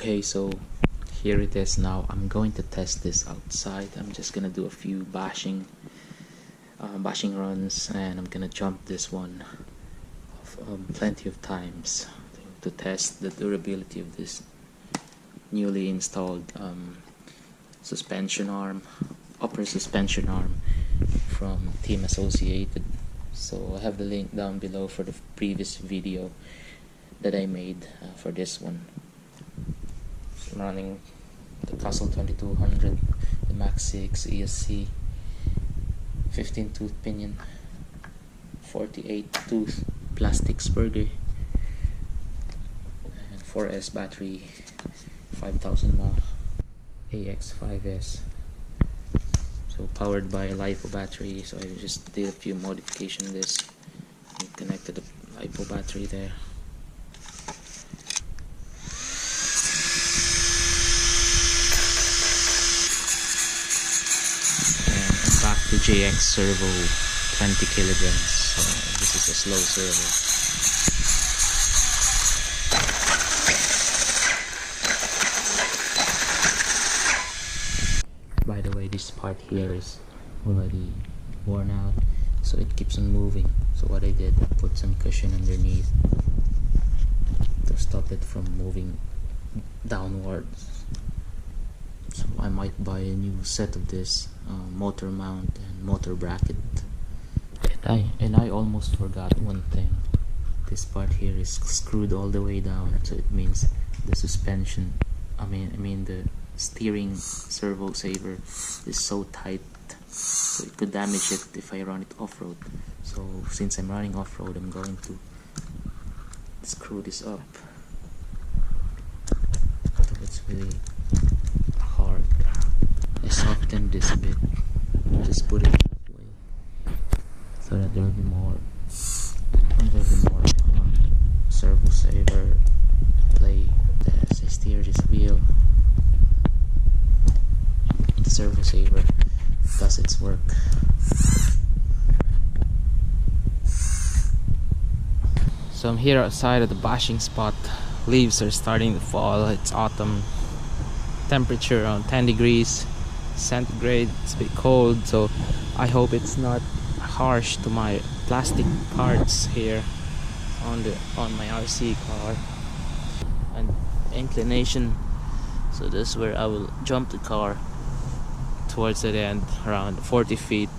Okay, so here it is now. I'm going to test this outside. I'm just gonna do a few bashing runs, and I'm gonna jump this one plenty of times to test the durability of this newly installed suspension arm, upper suspension arm from Team Associated. So I have the link down below for the previous video that I made for this one. I'm running the Castle 2200, the Max 6 ESC, 15 tooth pinion, 48 tooth plastic spurger, and 4S battery, 5000 mAh AX5S. So powered by a LiPo battery. So I just did a few modification this and connected the LiPo battery there. Back to JX servo, 20 kilograms. So this is a slow servo. By the way, this part here is already worn out, so it keeps on moving. So what I did, I put some cushion underneath to stop it from moving downwards. So I might buy a new set of this motor mount and motor bracket. And I almost forgot one thing. This part here is screwed all the way down, so it means the suspension, I mean the steering servo saver is so tight, so it could damage it if I run it off-road. So since I'm running off-road, I'm going to screw this up. So it's really hard. I softened this a bit, just put it that way so that there'll be more servo saver play as I steer this wheel. The servo saver does its work. So I'm here outside at the bashing spot. Leaves are starting to fall. It's autumn. Temperature around 10 degrees centigrade. It's a bit cold, so I hope it's not harsh to my plastic parts here on my RC car. And inclination, so this is where I will jump the car towards the end, around 40 feet.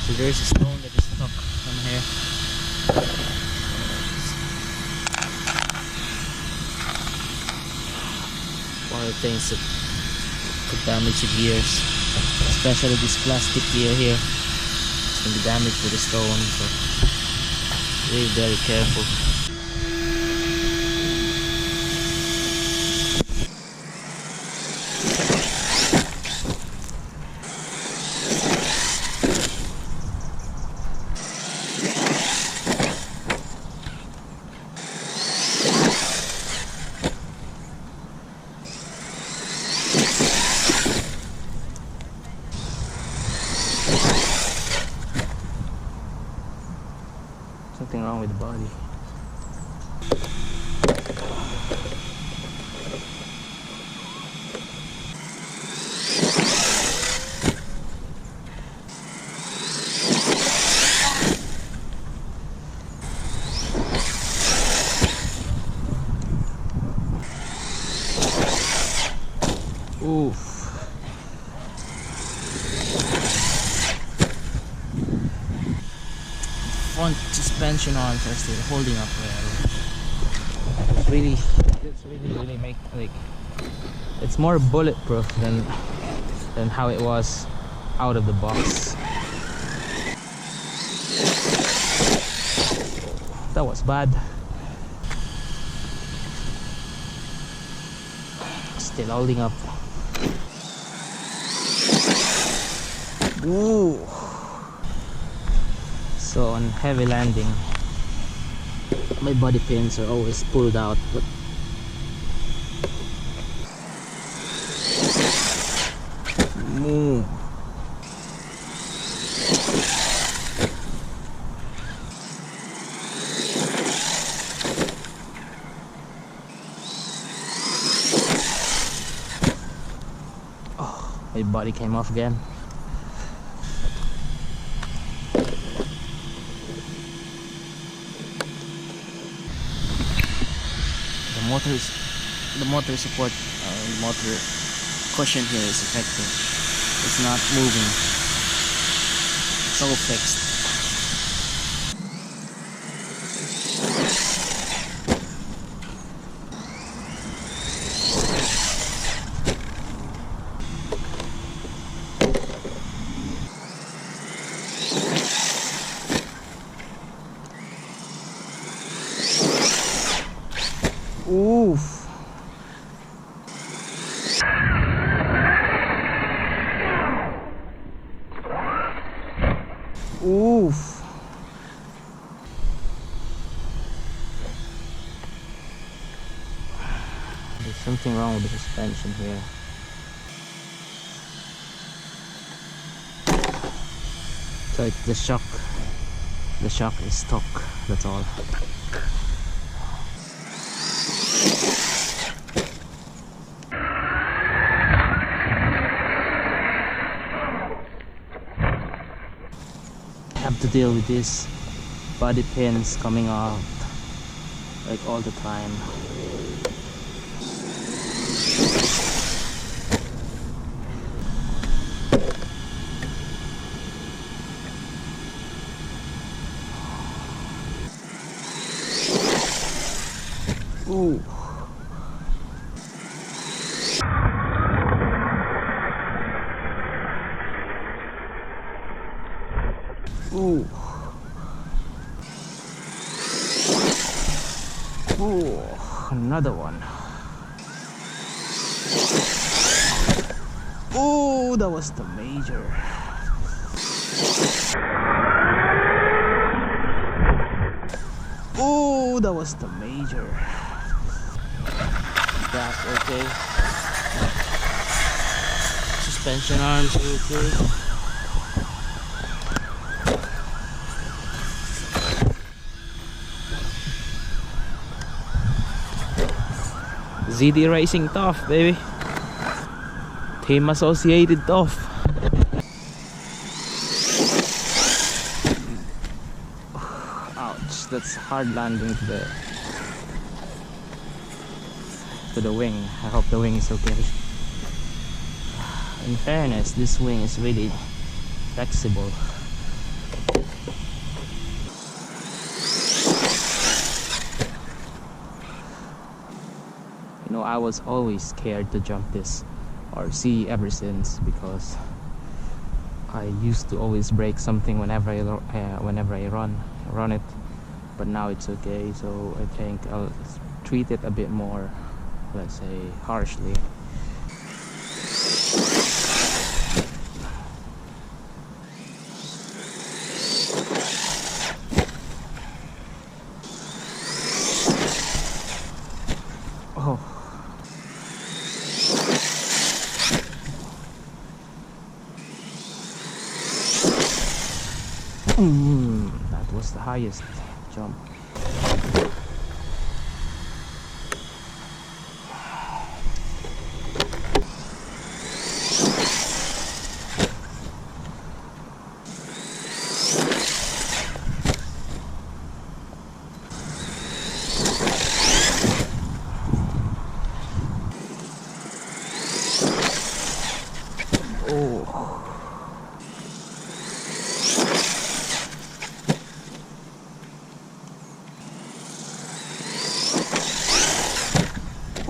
So there's a stone that is stuck on here. One of the things that could damage the gears, especially this plastic gear here. It's going to be damaged with the stone, so be very careful. Something wrong with the body. Oof. Front suspension arms are still holding up well. It's really make like, it's more bulletproof than how it was out of the box. That was bad. Still holding up. Ooh. So on heavy landing, my body pins are always pulled out, but move. Oh, my body came off again. The motor support, motor cushion here is effective. It's not moving. It's all fixed. Oof. Oof. There's something wrong with the suspension here. So it's the shock. The shock is stuck, that's all. Have to deal with these body pins coming off like all the time. Ooh. Ooh. Ooh, another one. Ooh, that was the major. Ooh, that was the major. That's okay. Suspension arms okay. ZD Racing tough, baby. Team associated tough. Ouch, that's hard landing to the wing. I hope the wing is okay. In fairness, this wing is really flexible. You know, I was always scared to jump this RC ever since, because I used to always break something whenever I run it. But now it's okay, so I think I'll treat it a bit more, let's say, harshly. Oh. That was the highest jump.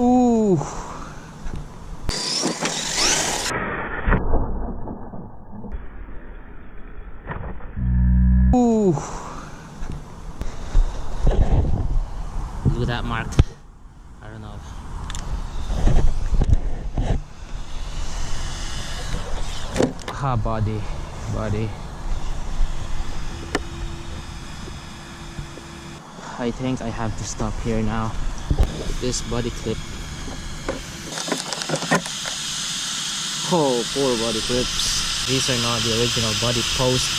Ooh. Ooh. Look at that mark. I don't know. Ah, body. I think I have to stop here now. This body clip. Oh, poor body clips. These are not the original body posts.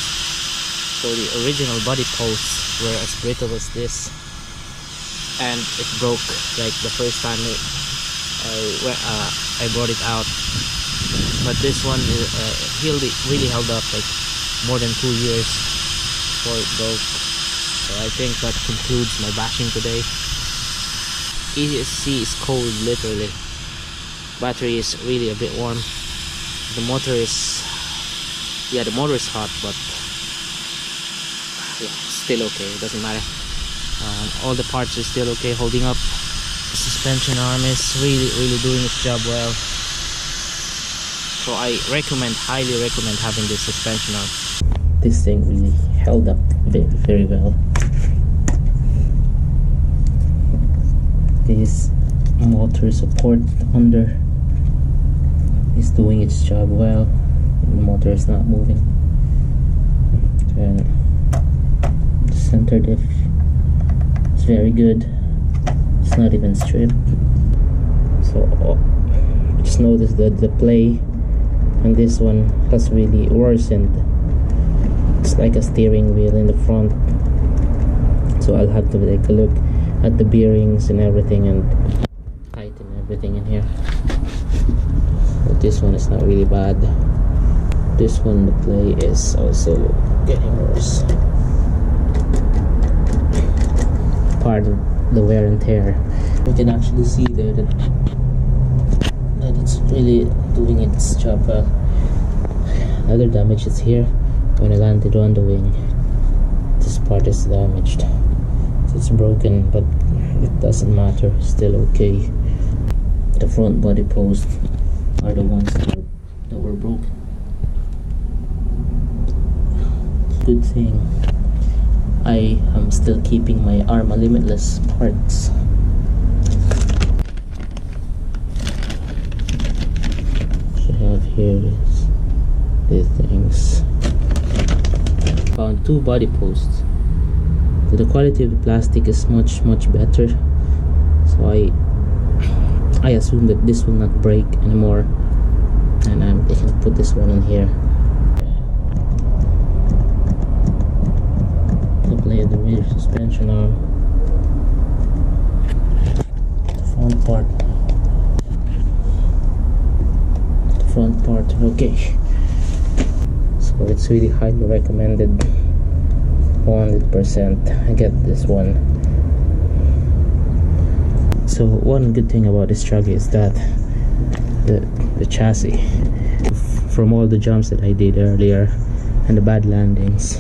So the original body posts were as brittle as this, and it broke like the first time I brought it out. But this one really held up like more than 2 years before it broke. So I think that concludes my bashing today. ESC is cold, literally. Battery is really a bit warm. The motor is, yeah, the motor is hot, but yeah, still okay. It doesn't matter. All the parts are still okay, holding up. The suspension arm is really doing its job well. So I highly recommend having this suspension arm. This thing really held up very well. This motor support under is doing its job well. The motor is not moving. And the center diff is very good. It's not even stripped. So just notice that the play and this one has really worsened. It's like a steering wheel in the front. So I'll have to take a look at the bearings and everything and tighten everything in here. But this one is not really bad. This one, the play is also getting worse. Part of the wear and tear. You can actually see there that it's really doing its job well. Other damage is here. When I landed on the wing, this part is damaged. It's broken, but it doesn't matter. Still okay. The front body posts are the ones that were broken. Good thing I am still keeping my Arma Limitless parts. What I have here is these things. Found 2 body posts. So the quality of the plastic is much better. So I assume that this will not break anymore, and I can put this one in here. Play the rear suspension arm. The front part, okay. So it's really highly recommended. 100%. I get this one. So one good thing about this Truggy is that the chassis, from all the jumps that I did earlier and the bad landings,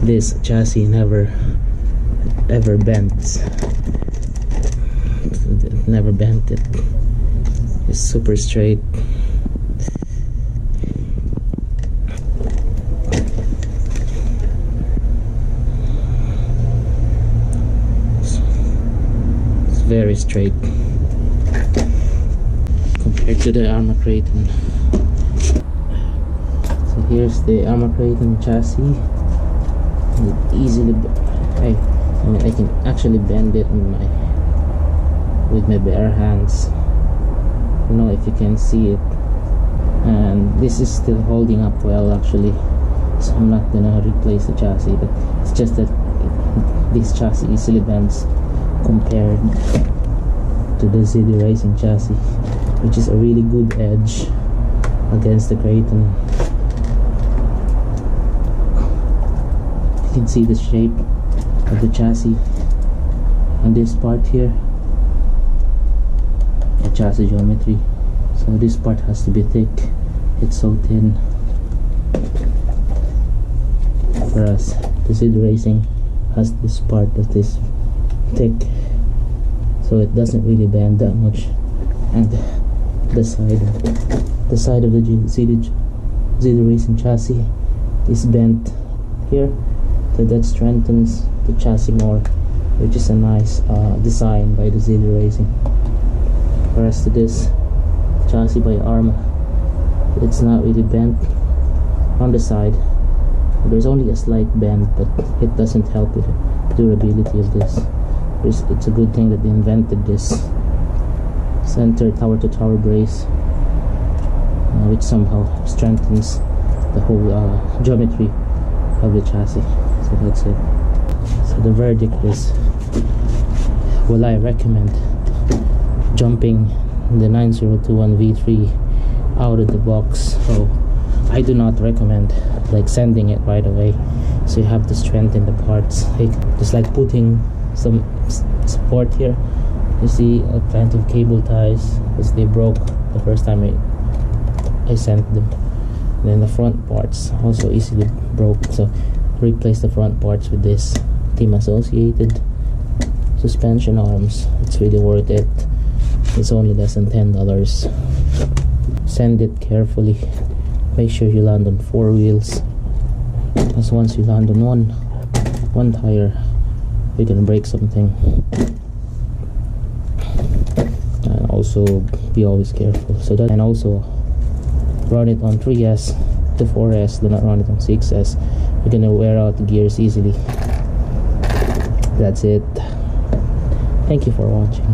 this chassis never bends. It never bent. It's super straight. It's very straight compared to the Arma Kraton. So here's the Arma Kraton chassis. Easily, I mean, I can actually bend it with my bare hands. I don't know if you can see it, and this is still holding up well actually. So I'm not gonna replace the chassis, but it's just that this chassis easily bends compared to the ZD Racing chassis, which is a really good edge against the Kraton. You can see the shape of the chassis on this part here, the chassis geometry. So this part has to be thick. It's so thin, whereas the ZD Racing has this part that is thick, so it doesn't really bend that much. And the side of the ZD Racing chassis is bent here. So that strengthens the chassis more, which is a nice design by the ZD Racing. Whereas to this chassis by Arma, it's not really bent on the side. There's only a slight bend, but it doesn't help with durability of this. It's a good thing that they invented this center tower to tower brace, which somehow strengthens the whole geometry of the chassis. So that's it. So the verdict is, will I recommend jumping the 9021 V3 out of the box? So I do not recommend like sending it right away, so you have to strengthen the parts, like just like putting some support here. You see plenty of cable ties because they broke the first time I sent them. And then the front parts also easily broke, so replace the front parts with this Team Associated suspension arms. It's really worth it. It's only less than $10. Send it carefully. Make sure you land on 4 wheels, because once you land on one tire, you're gonna break something. And also be always careful. So that, and also run it on 3S to 4S. Do not run it on 6S. You're gonna wear out the gears easily. That's it. Thank you for watching.